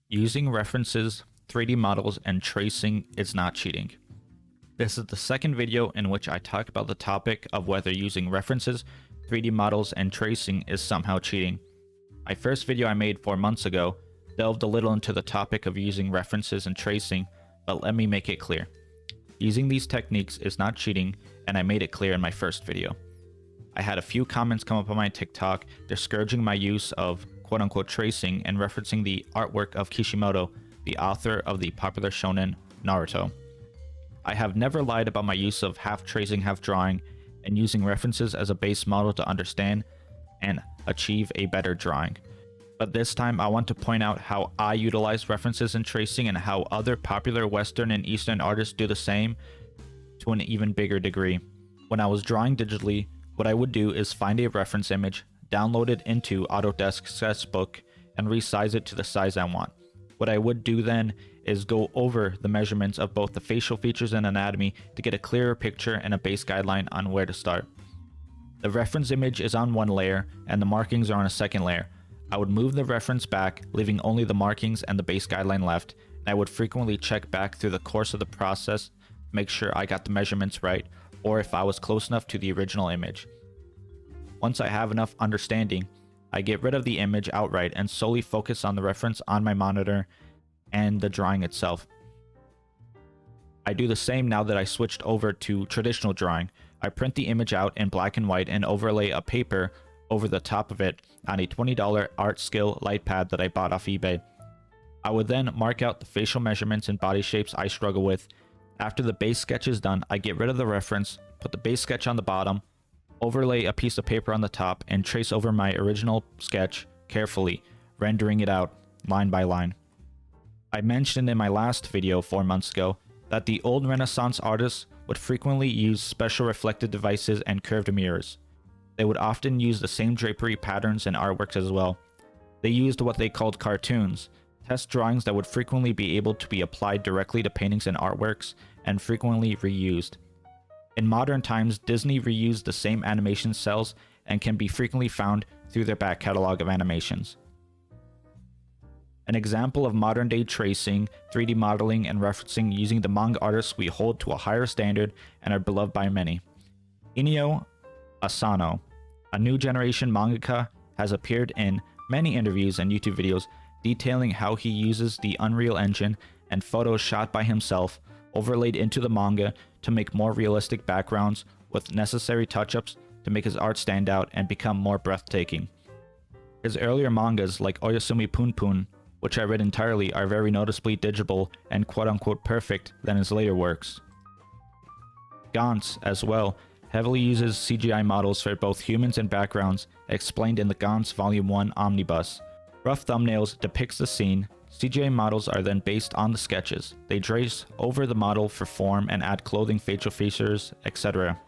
Using references, 3D models, and tracing is not cheating. This is the second video in which I talk about the topic of whether using references, 3D models, and tracing is somehow cheating. My first video I made 4 months ago delved a little into the topic of using references and tracing, but let me make it clear. Using these techniques is not cheating, and I made it clear in my first video. I had a few comments come up on my TikTok discouraging my use of quote-unquote tracing and referencing the artwork of Kishimoto, the author of the popular shonen Naruto. I have never lied about my use of half tracing, half drawing, and using references as a base model to understand and achieve a better drawing. But this time I want to point out how I utilize references and tracing and how other popular Western and Eastern artists do the same to an even bigger degree. When I was drawing digitally, what I would do is find a reference image, download it into Autodesk Sketchbook, and resize it to the size I want. What I would do then is go over the measurements of both the facial features and anatomy to get a clearer picture and a base guideline on where to start. The reference image is on one layer and the markings are on a second layer. I would move the reference back, leaving only the markings and the base guideline left, and I would frequently check back through the course of the process, make sure I got the measurements right, or if I was close enough to the original image. Once I have enough understanding, I get rid of the image outright and solely focus on the reference on my monitor and the drawing itself. I do the same now that I switched over to traditional drawing. I print the image out in black and white and overlay a paper over the top of it on a $20 art skill light pad that I bought off eBay. I would then mark out the facial measurements and body shapes I struggle with. After the base sketch is done, I get rid of the reference, put the base sketch on the bottom, overlay a piece of paper on the top, and trace over my original sketch carefully, rendering it out line by line. I mentioned in my last video 4 months ago that the old Renaissance artists would frequently use special reflective devices and curved mirrors. They would often use the same drapery patterns and artworks as well. They used what they called cartoons, test drawings that would frequently be able to be applied directly to paintings and artworks, and frequently reused. In modern times, Disney reused the same animation cells and can be frequently found through their back catalog of animations. An example of modern day tracing, 3D modeling, and referencing using the manga artists we hold to a higher standard and are beloved by many. Inio Asano, a new generation mangaka, has appeared in many interviews and YouTube videos detailing how he uses the Unreal Engine and photos shot by himself overlaid into the manga to make more realistic backgrounds with necessary touch-ups to make his art stand out and become more breathtaking. His earlier mangas like Oyasumi Pun Pun, which I read entirely, are very noticeably digital and quote-unquote perfect than his later works. Gantz, as well, heavily uses CGI models for both humans and backgrounds, explained in the Gantz Volume 1 Omnibus. Rough Thumbnails depicts the scene. CGI models are then based on the sketches. They trace over the model for form and add clothing, facial features, etc.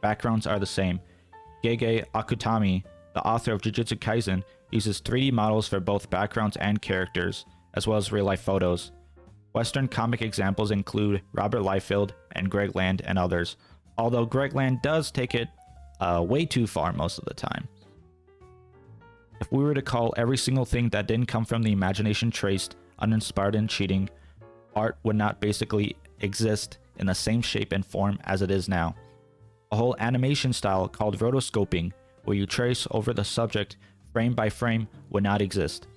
Backgrounds are the same. Gege Akutami, the author of Jujutsu Kaisen, uses 3D models for both backgrounds and characters, as well as real-life photos. Western comic examples include Robert Liefeld and Greg Land and others, although Greg Land does take it way too far most of the time. If we were to call every single thing that didn't come from the imagination traced, uninspired, and cheating, art would not basically exist in the same shape and form as it is now. A whole animation style called rotoscoping, where you trace over the subject frame by frame, would not exist.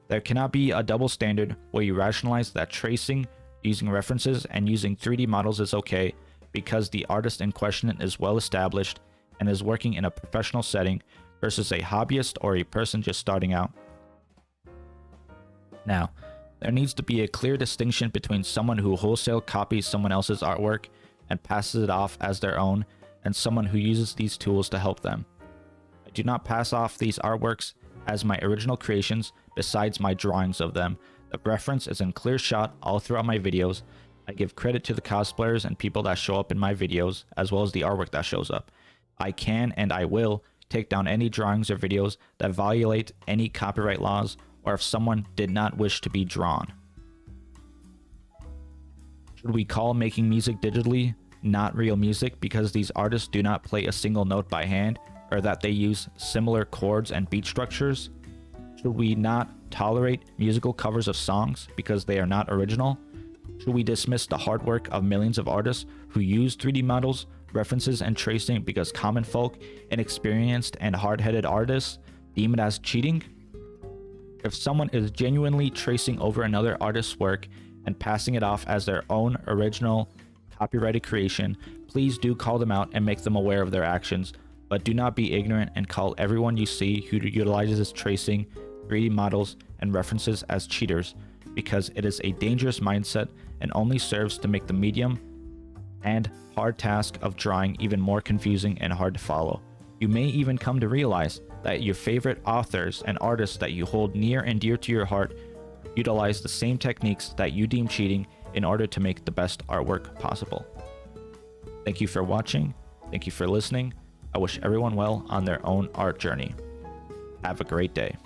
There cannot be a double standard where you rationalize that tracing, using references, and using 3D models is okay because the artist in question is well established and is working in a professional setting versus a hobbyist or a person just starting out. Now, there needs to be a clear distinction between someone who wholesale copies someone else's artwork and passes it off as their own, and someone who uses these tools to help them. I do not pass off these artworks as my original creations besides my drawings of them. The reference is in clear shot all throughout my videos. I give credit to the cosplayers and people that show up in my videos, as well as the artwork that shows up. I can and I will take down any drawings or videos that violate any copyright laws or if someone did not wish to be drawn. Should we call making music digitally not real music because these artists do not play a single note by hand or that they use similar chords and beat structures? Should we not tolerate musical covers of songs because they are not original? Should we dismiss the hard work of millions of artists who use 3D models, references, and tracing because common folk, inexperienced, and hard-headed artists deem it as cheating? If someone is genuinely tracing over another artist's work and passing it off as their own original copyrighted creation, please do call them out and make them aware of their actions, but do not be ignorant and call everyone you see who utilizes tracing, 3D models, and references as cheaters, because it is a dangerous mindset and only serves to make the medium and hard task of drawing even more confusing and hard to follow. You may even come to realize that your favorite authors and artists that you hold near and dear to your heart utilize the same techniques that you deem cheating in order to make the best artwork possible. Thank you for watching. Thank you for listening. I wish everyone well on their own art journey. Have a great day.